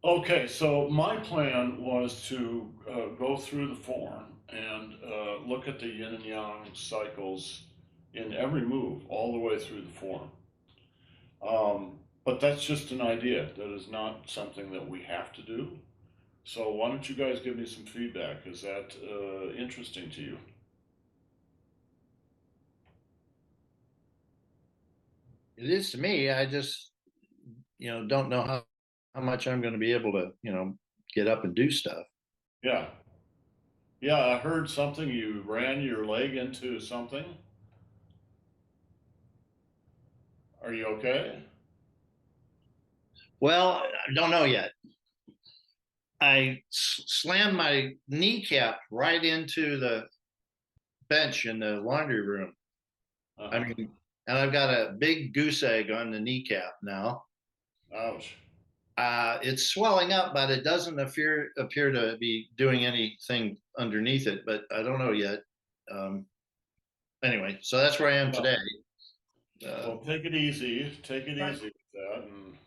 Okay, so my plan was to go through the form and look at the yin and yang cycles in every move all the way through the form. But that's just an idea. That is not something that we have to do. So why don't you guys give me some feedback? Is that interesting to you? It is to me. I just, don't know how much I'm going to be able to, get up and do stuff. Yeah. Yeah, I heard something. You ran your leg into something. Are you okay? Well, I don't know yet. I slammed my kneecap right into the bench in the laundry room. I Uh-huh. mean, and I've got a big goose egg on the kneecap now. Ouch. It's swelling up, but it doesn't appear to be doing anything underneath it. But I don't know yet. Um, anyway, so that's where I am Well, today. Uh, well, take it easy. Take it right. easy with that and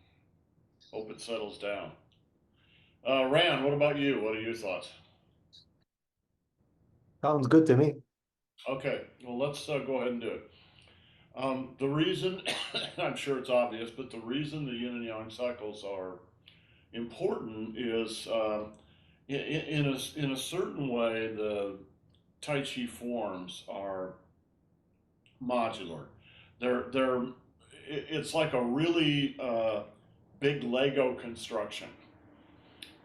hope it settles down. Rand, what about you? What are your thoughts? Sounds good to me. Okay, well, let's go ahead and do it. The reason, I'm sure it's obvious, but the reason the yin and yang cycles are important is in a certain way, the Tai Chi forms are modular. They're it's like a really big Lego construction,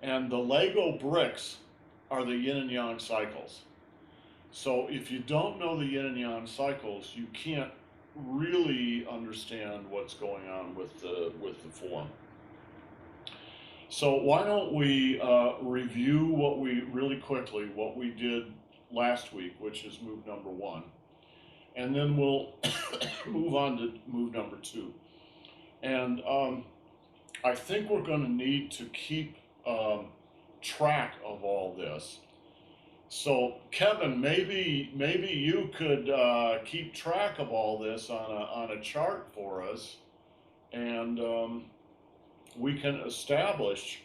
and the Lego bricks are the yin and yang cycles. So if you don't know the yin and yang cycles, you can't really understand what's going on with the form. So why don't we review what we really quickly what we did last week, which is move number one, and then we'll move on to move number two. And I think we're going to need to keep track of all this. So, Kevin, maybe you could keep track of all this on a chart for us, and we can establish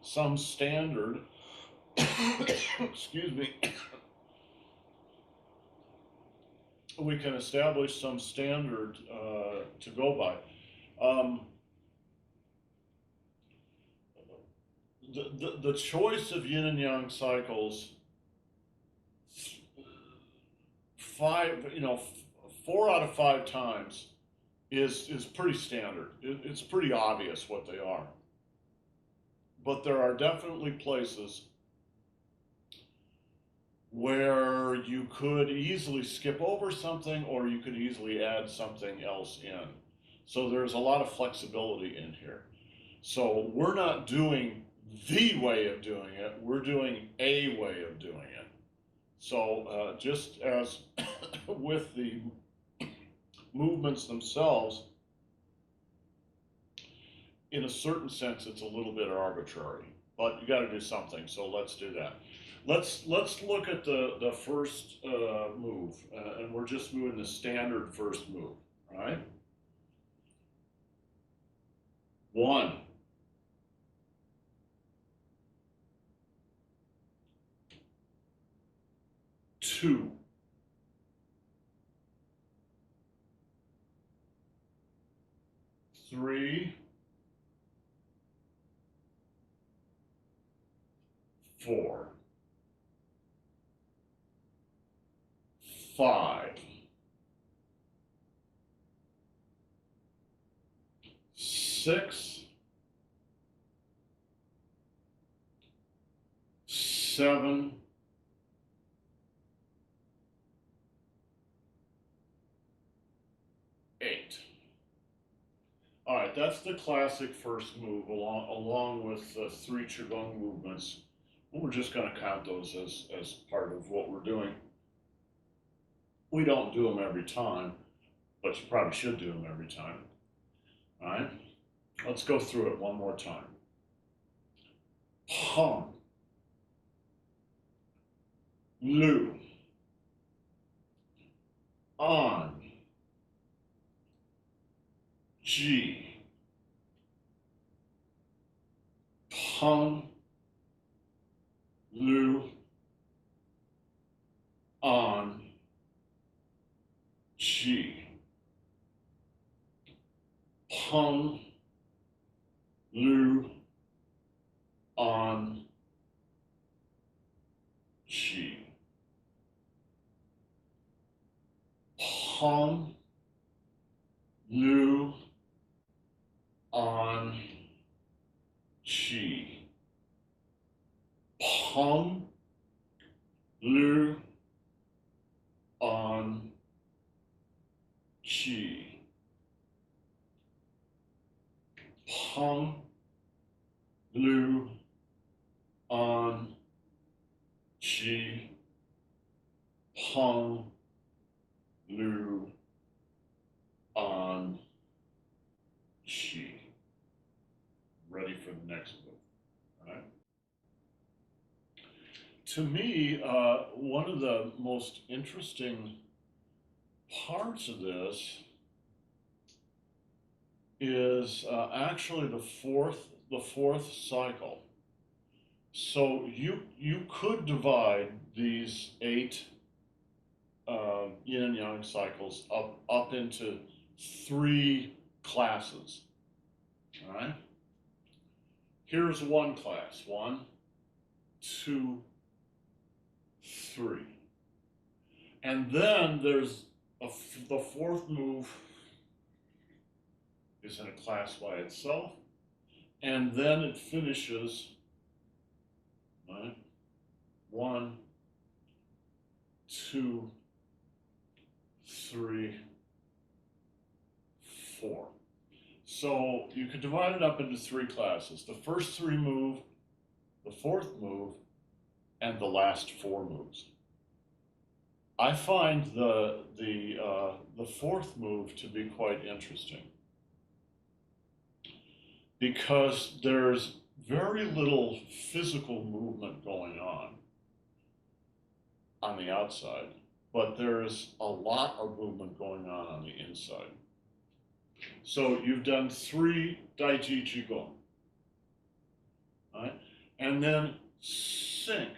some standard. Excuse me. We can establish some standard to go by. Um, the choice of yin and yang cycles, five, 4 out of 5 times is pretty standard. It's pretty obvious what they are. But there are definitely places where you could easily skip over something or you could easily add something else in. So there's a lot of flexibility in here. So we're not doing the way of doing it, we're doing a way of doing it. So just as with the movements themselves, in a certain sense, it's a little bit arbitrary, but you got to do something. So let's do that. Let's look at the first move, and we're just moving the standard first move. All right, one, two, three, four, five, six, seven, eight. All right, that's the classic first move along with the three Qigong movements. We're just going to count those as part of what we're doing. We don't do them every time, but you probably should do them every time. All right, let's go through it one more time. Hum, Lu, On, Ji, Hung, Lu, On, Chi. Hung, Lu, On, Chi. Hung, Lu, On, Chi. Hung, Lu, On, Chi. Hung, Lu, On, Chi. Hung, Lu, On, Chi. Ready for the next move. All right. To me, one of the most interesting parts of this is actually the fourth cycle. So you could divide these 8 yin and yang cycles up into 3 classes. All right. Here's one class: 1, 2, 3, and then there's the fourth move is in a class by itself, and then it finishes, right? 1, 2, 3, 4. So you could divide it up into 3 classes: the first 3 move, the fourth move, and the last 4 moves. I find the fourth move to be quite interesting because there's very little physical movement going on the outside, but there's a lot of movement going on the inside. So you've done 3 Taiji Qigong, right? And then sink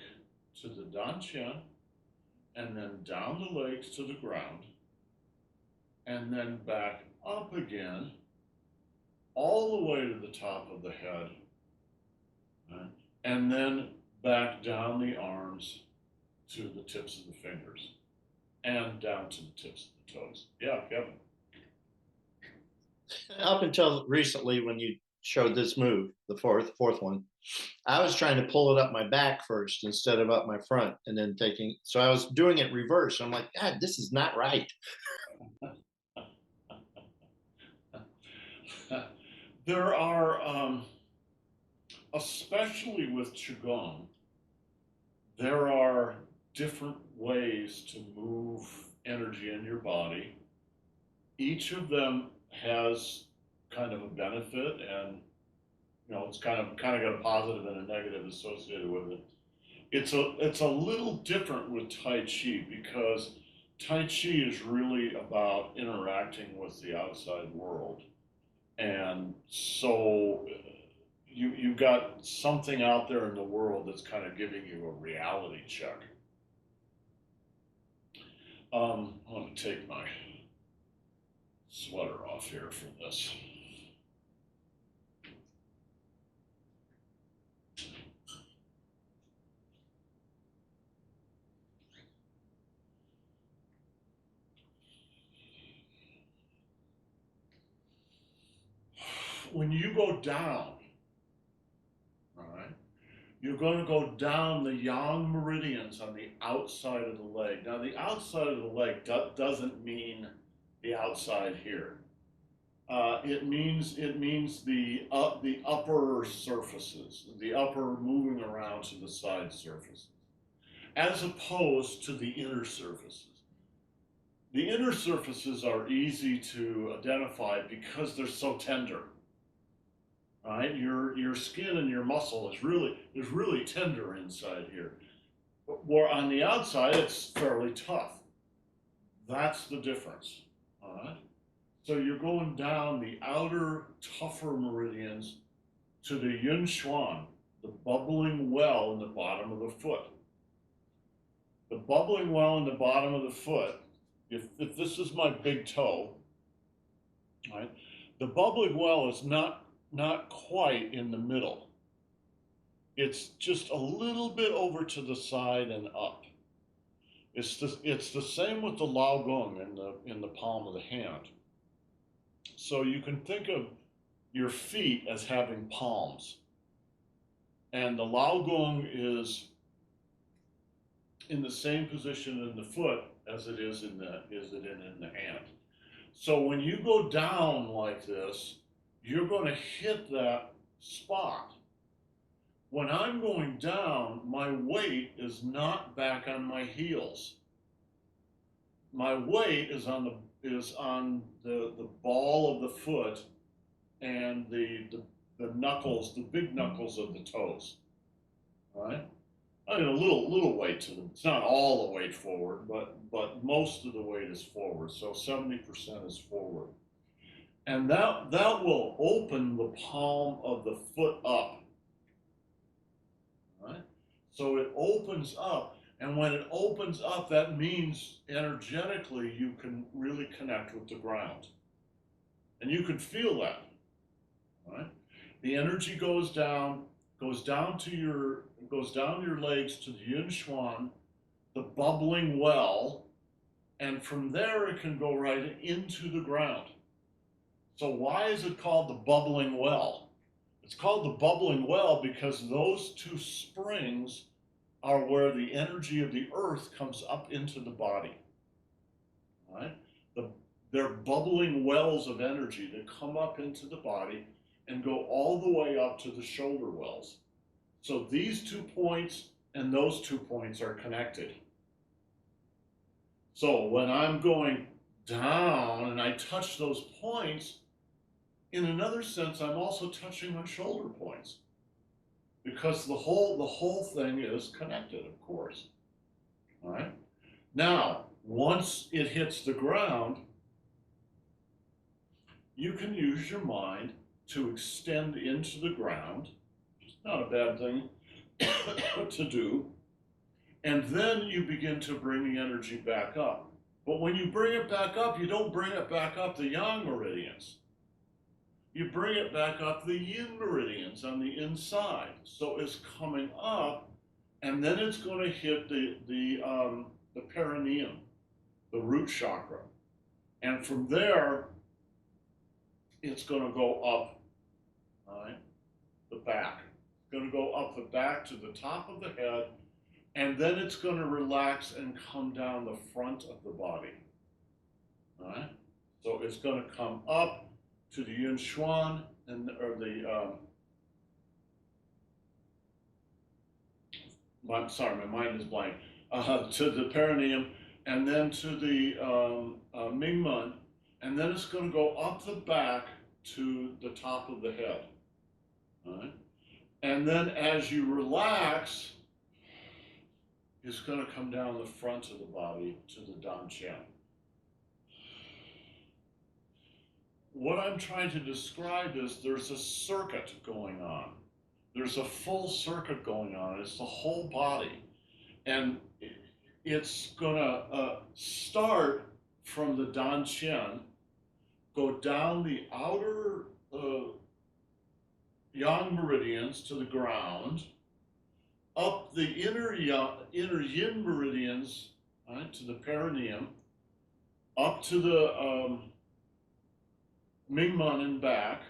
to the danqian, and then down the legs to the ground, and then back up again, all the way to the top of the head, right? And then back down the arms to the tips of the fingers, and down to the tips of the toes. Yeah, Kevin. Up until recently, when you showed this move, the fourth one, I was trying to pull it up my back first instead of up my front, and then taking. So I was doing it reverse. I'm like, God, this is not right. There are, especially with Qigong, there are different ways to move energy in your body. Each of them has kind of a benefit, and it's kind of got a positive and a negative associated with it. It's a little different with Tai Chi because Tai Chi is really about interacting with the outside world, and so you've got something out there in the world that's kind of giving you a reality check. I'm going to take my sweater off here for this. When you go down, all right, you're going to go down the yang meridians on the outside of the leg. Now, the outside of the leg doesn't mean the outside here. It means the upper surfaces, the upper moving around to the side surfaces, as opposed to the inner surfaces. The inner surfaces are easy to identify because they're so tender. Right? Your skin and your muscle is really tender inside here. Where on the outside it's fairly tough. That's the difference. All right. So you're going down the outer tougher meridians to the Yin Xuan, the bubbling well in the bottom of the foot. The bubbling well in the bottom of the foot, if this is my big toe, right, the bubbling well is not quite in the middle. It's just a little bit over to the side and up. It's the same with the Lao Gong in the palm of the hand. So you can think of your feet as having palms, and the Lao Gong is in the same position in the foot as it is in the hand. So when you go down like this, you're going to hit that spot. When I'm going down, my weight is not back on my heels. My weight is on the ball of the foot and the knuckles, the big knuckles of the toes. All right? I mean, a little weight to them. It's not all the weight forward, but most of the weight is forward. So 70% is forward, and that will open the palm of the foot up. Right? So it opens up, and when it opens up, that means energetically you can really connect with the ground, and you can feel that. Right? The energy goes down your legs to the yin shuan, the bubbling well, and from there it can go right into the ground. So why is it called the bubbling well? It's called the bubbling well because those two springs are where the energy of the earth comes up into the body. Right? They're bubbling wells of energy that come up into the body and go all the way up to the shoulder wells. So these 2 points and those 2 points are connected. So when I'm going down and I touch those points, in another sense, I'm also touching my shoulder points, because the whole thing is connected, of course. All right. Now, once it hits the ground, you can use your mind to extend into the ground. It's not a bad thing to do. And then you begin to bring the energy back up. But when you bring it back up, you don't bring it back up the yang meridians. You bring it back up the yin meridians on the inside. So it's coming up, and then it's going to hit the perineum, the root chakra. And from there, it's going to go up, all right, the back. It's going to go up the back to the top of the head, and then it's going to relax and come down the front of the body. All right? So it's going to come up to the yin shuan, my mind is blank, to the perineum, and then to the Mingmen, and then it's going to go up the back to the top of the head. All right? And then as you relax, it's going to come down the front of the body to the Dan Qian. What I'm trying to describe is there's a circuit going on. There's a full circuit going on. It's the whole body. And it's going to start from the Dan Qian, go down the outer yang meridians to the ground, up the inner yin meridians, right, to the perineum, up to the Mingmen and back,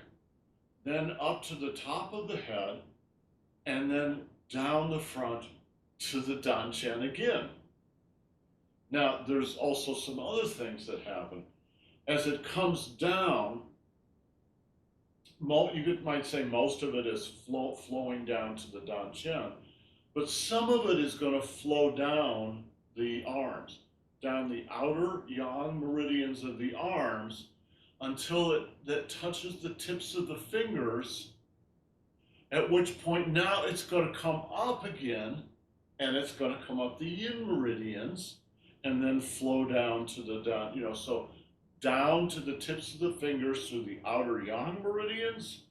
then up to the top of the head, and then down the front to the Dan Qian again. Now, there's also some other things that happen. As it comes down, you might say most of it is flowing down to the Dan Qian, but some of it is going to flow down the arms, down the outer yang meridians of the arms, until that touches the tips of the fingers, at which point now it's going to come up again, and it's going to come up the yin meridians, and then flow down to the Dan, so down to the tips of the fingers through the outer yang meridians,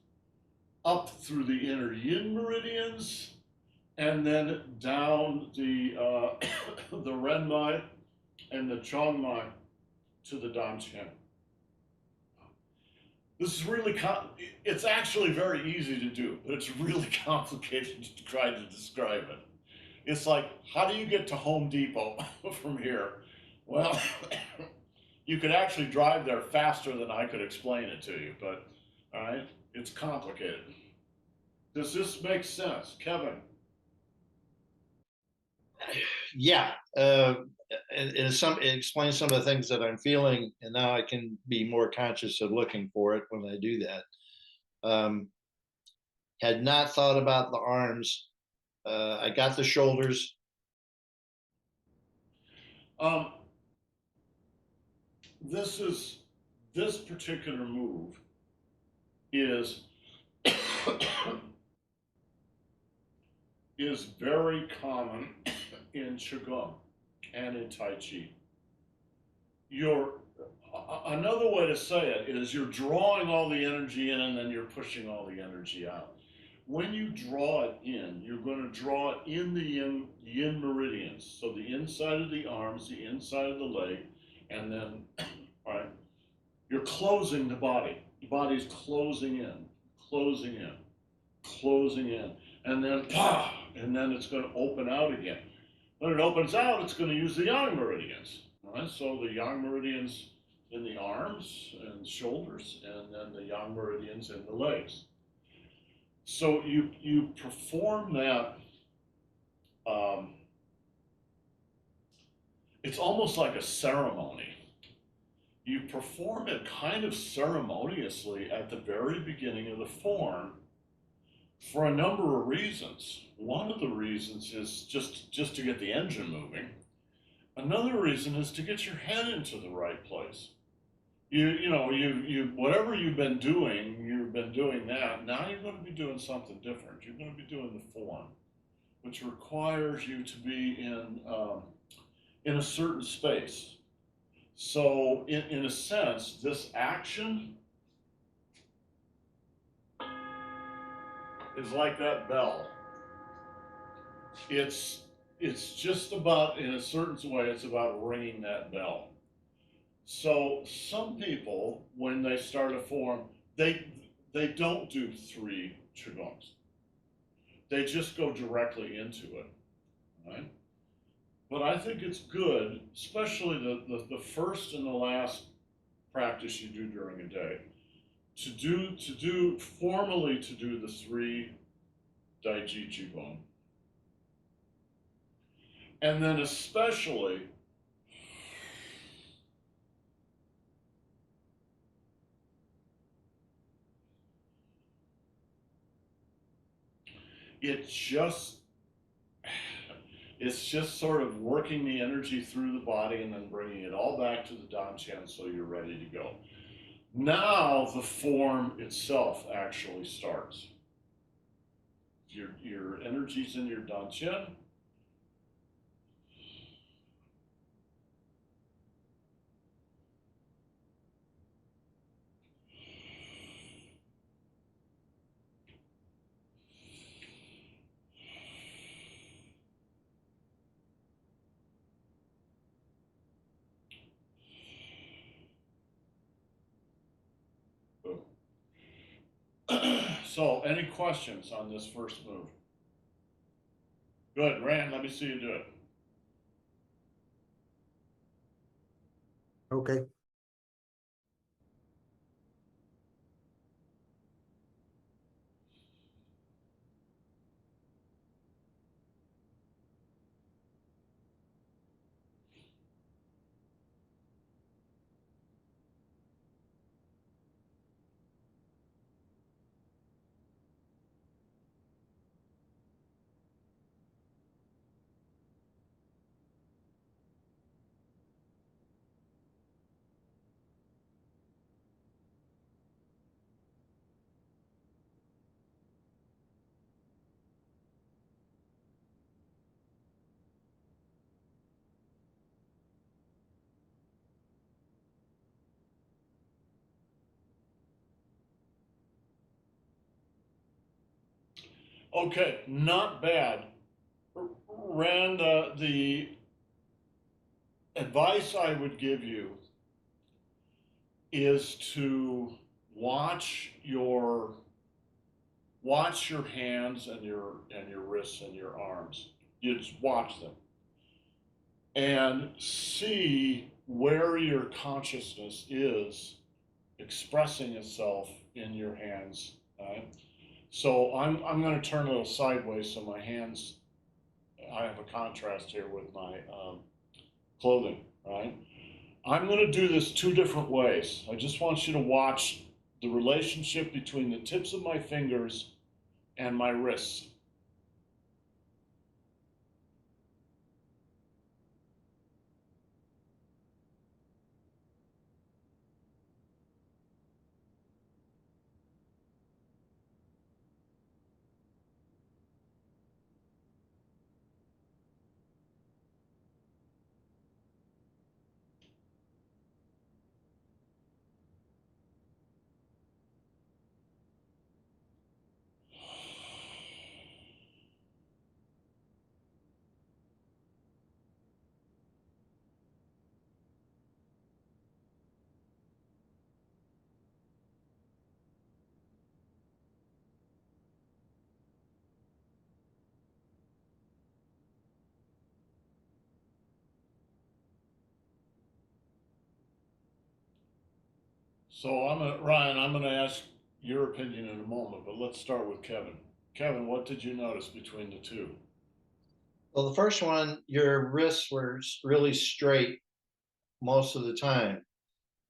up through the inner yin meridians, and then down the the renmai and the chongmai to the dantian. This is really it's actually very easy to do, but it's really complicated to try to describe it. It's like, how do you get to Home Depot from here? Well, you could actually drive there faster than I could explain it to you, but all right, it's complicated. Does this make sense, Kevin? Yeah, it explains some of the things that I'm feeling, and now I can be more conscious of looking for it when I do that. Had not thought about the arms. I got the shoulders. Um, this particular move is is very common in Qigong and in Tai Chi. You're Another way to say it is you're drawing all the energy in and then you're pushing all the energy out. When you draw it in, you're going to draw it in the yin meridians. So the inside of the arms, the inside of the leg, and then, right, you're closing the body. The body's closing in, closing in, closing in, and then, pah, and then it's going to open out again. When it opens out, it's going to use the yang meridians. Right? So the yang meridians in the arms and shoulders, and then the yang meridians in the legs. So you perform that. Um, it's almost like a ceremony. You perform it kind of ceremoniously at the very beginning of the form for a number of reasons. One of the reasons is just to get the engine moving. Another reason is to get your head into the right place. You whatever you've been doing that. Now you're going to be doing something different. You're going to be doing the form, which requires you to be in a certain space. So in a sense, this action is like that bell. It's it's just about, in a certain way, it's about ringing that bell. So some people, when they start a form, they don't do 3 qigongs. They just go directly into it, right? But I think it's good, especially the first and the last practice you do during a day, to do formally to do the 3 Taiji Qigong. And then especially it just it's just sort of working the energy through the body and then bringing it all back to the dantian so you're ready to go. Now the form itself actually starts. Your energy's in your dantian. So, any questions on this first move? Good, Rand, let me see you do it. Okay. Okay, not bad. Rand, the advice I would give you is to watch your hands and your wrists and your arms. You just watch them and see where your consciousness is expressing itself in your hands. Right? So I'm going to turn a little sideways so my hands. I have a contrast here with my clothing. Right. I'm going to do this two different ways. I just want you to watch the relationship between the tips of my fingers and my wrists. So Ryan, I'm gonna ask your opinion in a moment, but let's start with Kevin. Kevin, what did you notice between the two? Well, the first one, your wrists were really straight most of the time.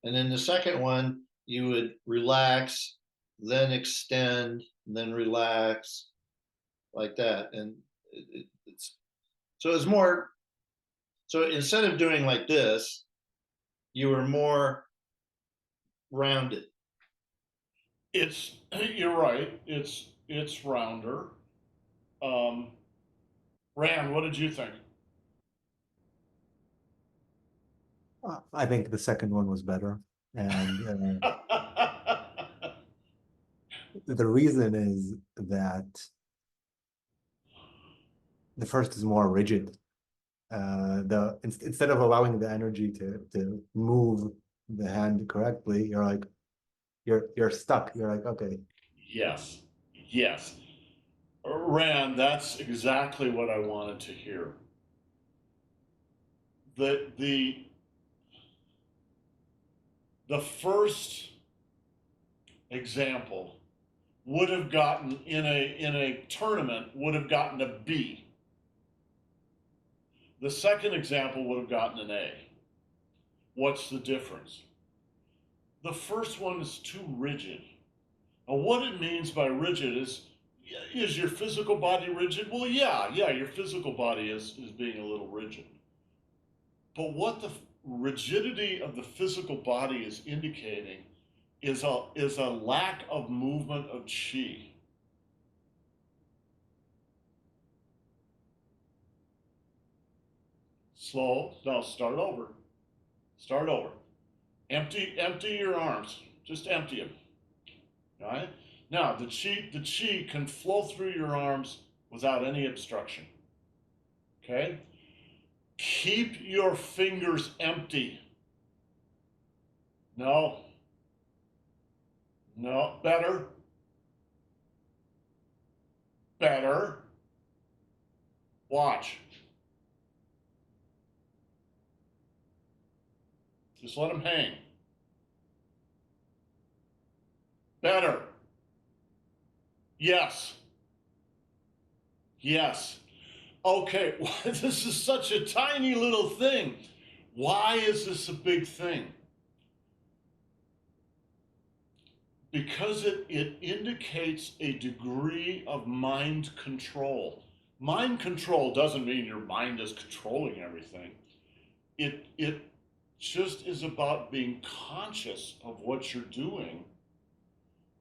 And then the second one, you would relax, then extend, then relax, like that. And it's so it's more. So instead of doing like this, you were more rounded. It's you're right. It's rounder. Um, Rand, what did you think? I think the second one was better. And the reason is that the first is more rigid. Instead of allowing the energy to move the hand correctly, you're like you're stuck. You're like, okay. Yes, yes. Rand, that's exactly what I wanted to hear. The the first example would have gotten in a tournament would have gotten a B. The second example would have gotten an A. What's the difference? The first one is too rigid. Now, what it means by rigid is your physical body rigid? Well, yeah, your physical body is being a little rigid. But what the rigidity of the physical body is indicating is a lack of movement of chi. Slow. Now start over. Start over. Empty your arms. Just empty them. All right. Now the chi can flow through your arms without any obstruction. Okay. Keep your fingers empty. No. No. Better. Better. Watch. Just let them hang. Better. Yes. Yes. Okay, this is such a tiny little thing. Why is this a big thing? Because it indicates a degree of mind control. Mind control doesn't mean your mind is controlling everything. It just is about being conscious of what you're doing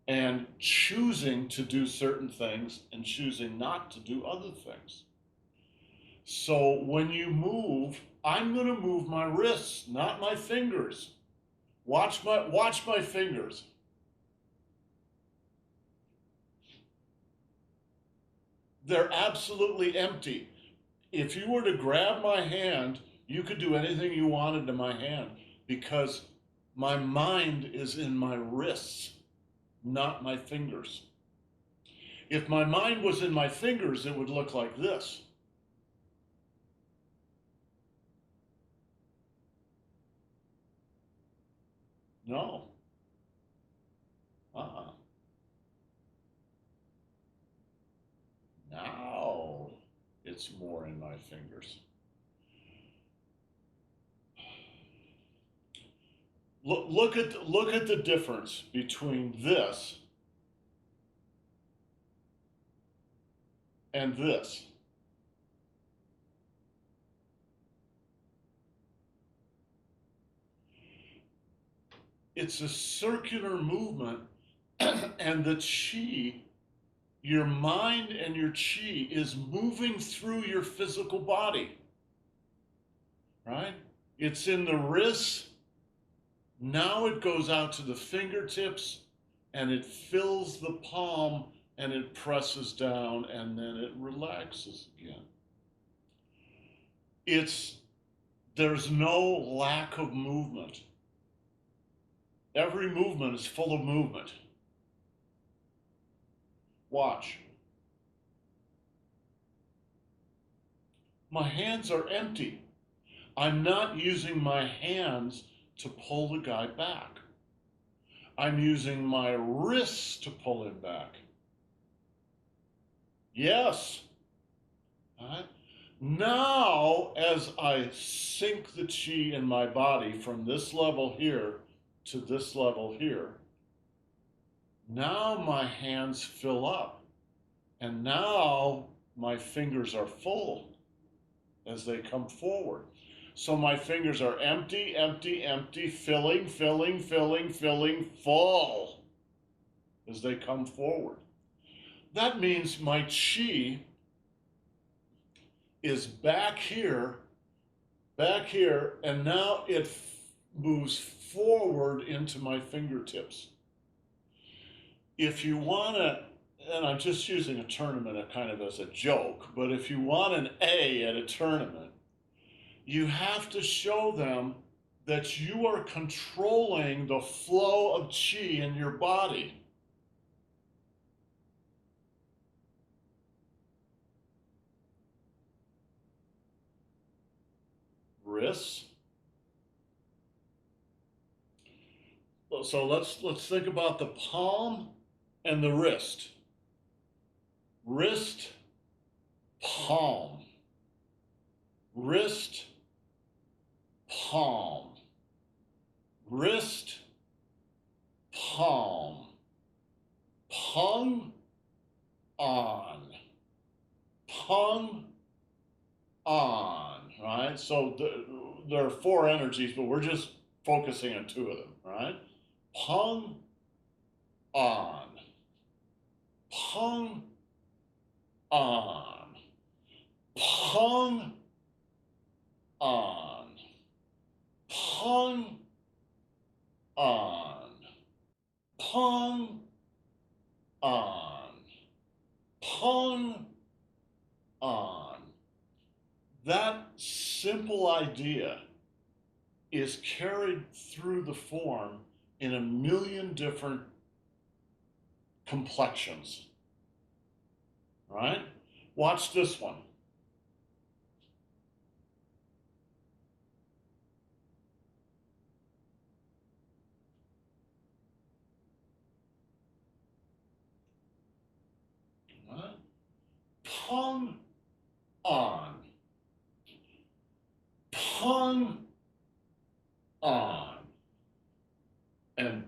and choosing to do certain things and choosing not to do other things. So when you move, I'm going to move my wrists, not my fingers. Watch my fingers. They're absolutely empty. If you were to grab my hand, you could do anything you wanted to my hand because my mind is in my wrists, not my fingers. If my mind was in my fingers, it would look like this. No. Uh-uh. Now it's more in my fingers. Look at the difference between this and this. It's a circular movement, and the chi, your mind and your chi is moving through your physical body, right? It's in the wrists. Now it goes out to the fingertips and it fills the palm and it presses down and then it relaxes again. There's no lack of movement. Every movement is full of movement. Watch. My hands are empty. I'm not using my hands to pull the guy back. I'm using my wrists to pull him back. Yes. All right. Now, as I sink the chi in my body from this level here to this level here, now my hands fill up. And now my fingers are full as they come forward. So my fingers are empty, empty, empty, filling, filling, filling, filling, full as they come forward. That means my chi is back here, and now it moves forward into my fingertips. If you want to, and I'm just using a tournament kind of as a joke, but if you want an A at a tournament, you have to show them that you are controlling the flow of chi in your body. Wrists. So let's think about the palm and the wrist. Wrist, palm. Wrist, palm. Wrist, palm. Pung, on. Pung, on. Right? So there are four energies, but we're just focusing on two of them. Right? Pung, on. Pung, on. Pung, on. Pung, on. Pung, on. Pung, on. That simple idea is carried through the form in a million different complexions. Right? Watch this one. Right? Pung, on. Pung, on. And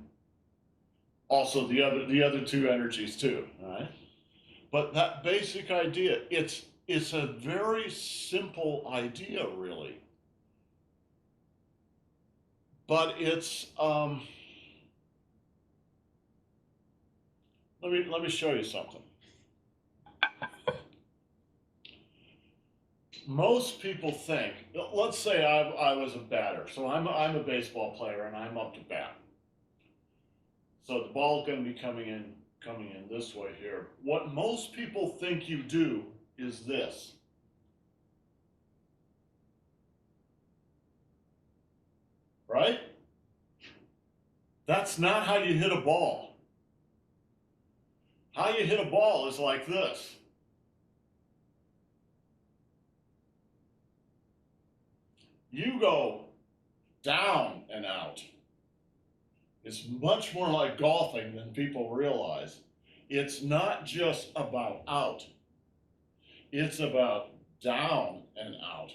also the other two energies too, right? But that basic idea, it's a very simple idea, really. But it's let me show you something. Most people think, let's say I was a batter, so I'm a baseball player and I'm up to bat. So the ball's going to be coming in coming in this way here. What most people think you do is this. Right? That's not how you hit a ball. How you hit a ball is like this. You go down and out. It's much more like golfing than people realize. It's not just about out. It's about down and out.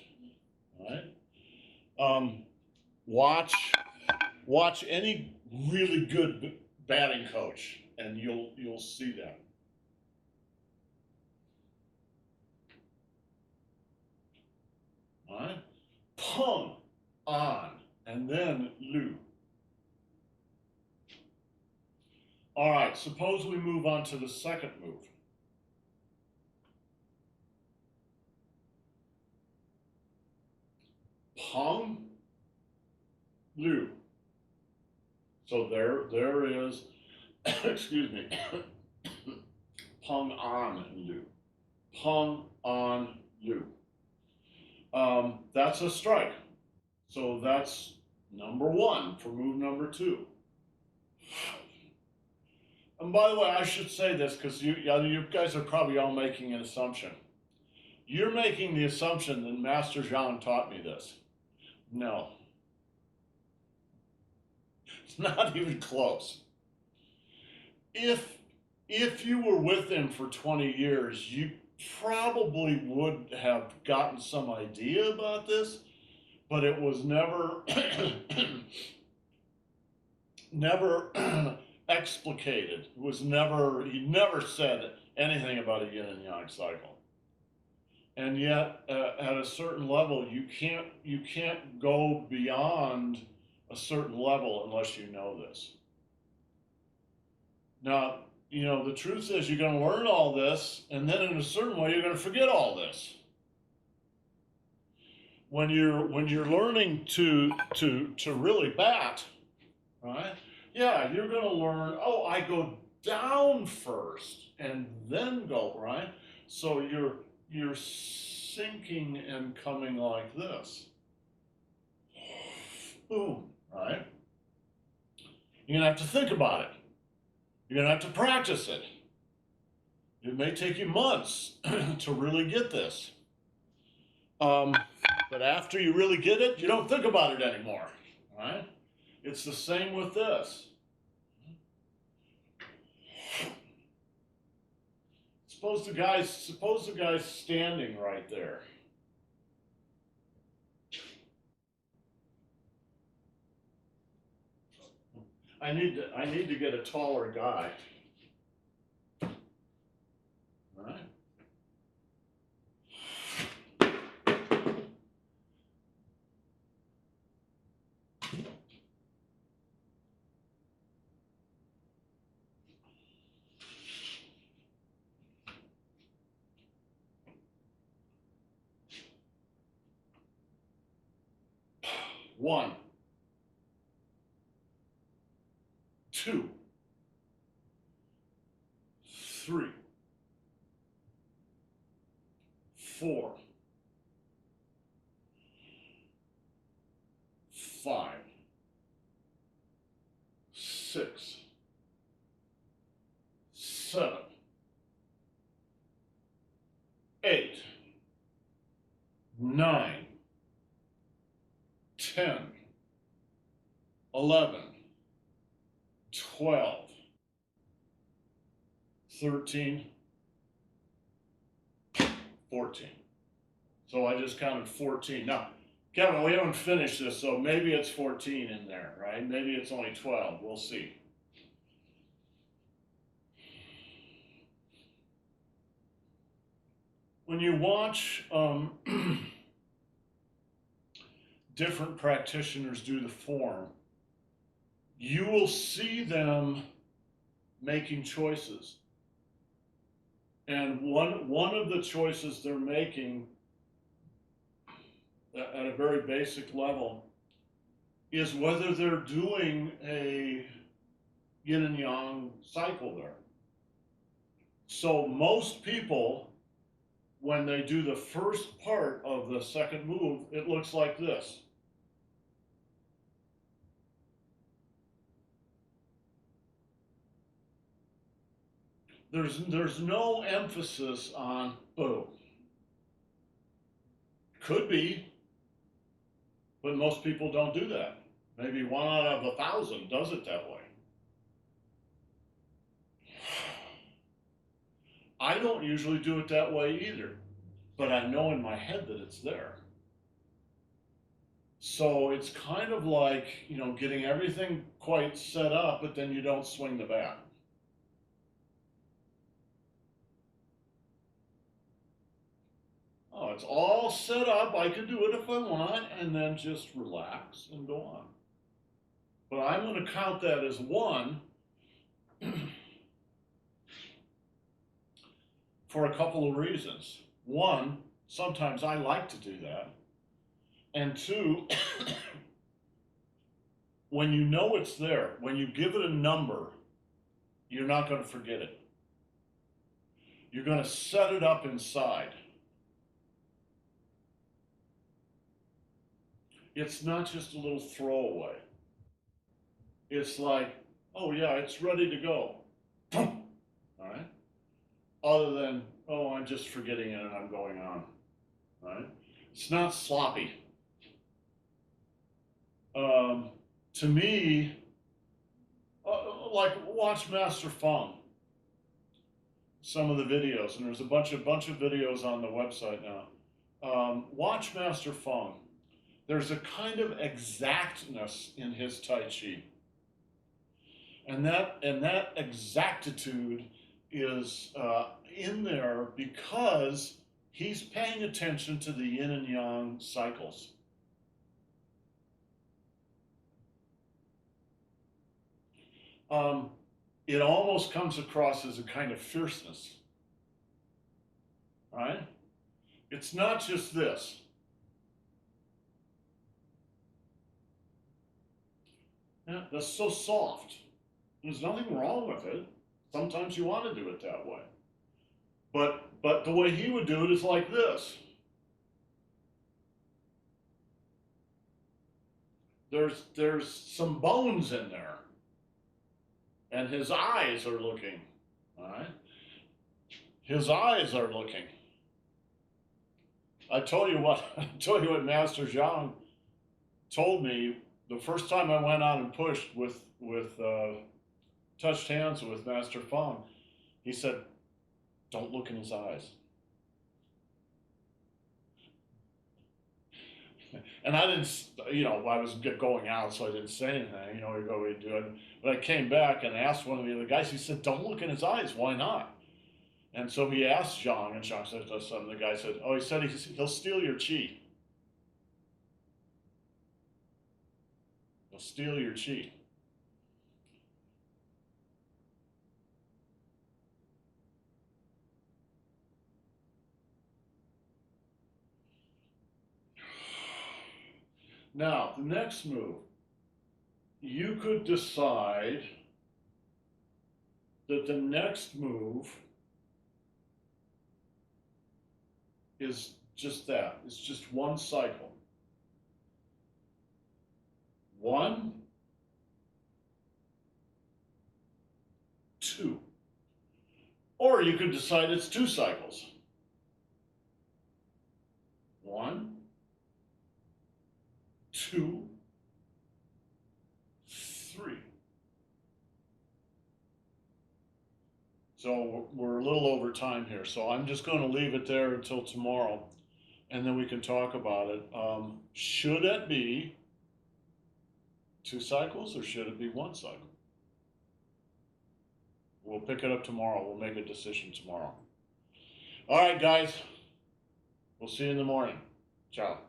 Right? Watch any really good batting coach, and you'll see that. All right? Pung on, and then lu. All right, suppose we move on to the second move. Pung, lu. So there is, excuse me, pung on lu. Pung on lu. That's a strike. So that's number one for move number two. And by the way, I should say this because you guys are probably all making an assumption. You're making the assumption that Master Zhang taught me this. No. It's not even close. If you were with him for 20 years, you probably would have gotten some idea about this, but it was never never explicated. It was never, he never said anything about a yin and yang cycle. And yet, at a certain level, you can't go beyond a certain level unless you know this. Now, the truth is you're going to learn all this, and then in a certain way, you're going to forget all this. When you're learning to really bat, right? Yeah, you're going to learn. Oh, I go down first and then go right. So you're sinking and coming like this. Boom, right? You're gonna have to think about it. You're gonna have to practice it. It may take you months to really get this. But after you really get it, you don't think about it anymore, right? It's the same with this. Suppose the guy's standing right there. I need to get a taller guy. All right. One, two, three, four, five, six, seven, 8, 9, 10, 11, 12, 13, 14. So I just counted 14. Now, Kevin, we haven't finished this, so maybe it's 14 in there, right? Maybe it's only 12. We'll see. When you watch different practitioners do the form, you will see them making choices. And one of the choices they're making at a very basic level is whether they're doing a yin and yang cycle there. So most people, when they do the first part of the second move, it looks like this. There's no emphasis on boom. Could be, but most people don't do that. Maybe 1 out of 1,000 does it that way. I don't usually do it that way either, but I know in my head that it's there. So it's kind of like, you know, getting everything quite set up, but then you don't swing the bat. Oh, it's all set up. I can do it if I want, and then just relax and go on. But I'm going to count that as 1 for a couple of reasons. 1, sometimes I like to do that. And 2, when you know it's there, when you give it a number, you're not going to forget it. You're going to set it up inside. It's not just a little throwaway. It's like, oh yeah, it's ready to go. All right? Other than, oh, I'm just forgetting it and I'm going on. Right? It's not sloppy. To me, like watch Master Fung, some of the videos, and there's a bunch of videos on the website now. Watch Master Fung. There's a kind of exactness in his Tai Chi. And that exactitude is in there because he's paying attention to the yin and yang cycles. It almost comes across as a kind of fierceness, right? It's not just this. Yeah, that's so soft. There's nothing wrong with it. Sometimes you want to do it that way. But the way he would do it is like this. There's some bones in there. And his eyes are looking. All right? His eyes are looking. I told you what Master Zhang told me the first time I went out and pushed with touched hands with Master Fung. He said, "Don't look in his eyes." And I didn't, you know, I was going out, so I didn't say anything. You know, we go, we do it. But I came back and asked one of the other guys. He said, "Don't look in his eyes. Why not?" And so he asked Zhang, and Zhang said to some. The guy said, "Oh, he said he'll steal your chi. He'll steal your chi." Now, the next move, you could decide that the next move is just that. It's just 1 cycle. 1, 2. Or you could decide it's 2 cycles. 1, 2, 3. So we're a little over time here, so I'm just going to leave it there until tomorrow, and then we can talk about it. Should it be 2 cycles or should it be 1 cycle? We'll pick it up tomorrow. We'll make a decision tomorrow. All right, guys. We'll see you in the morning. Ciao.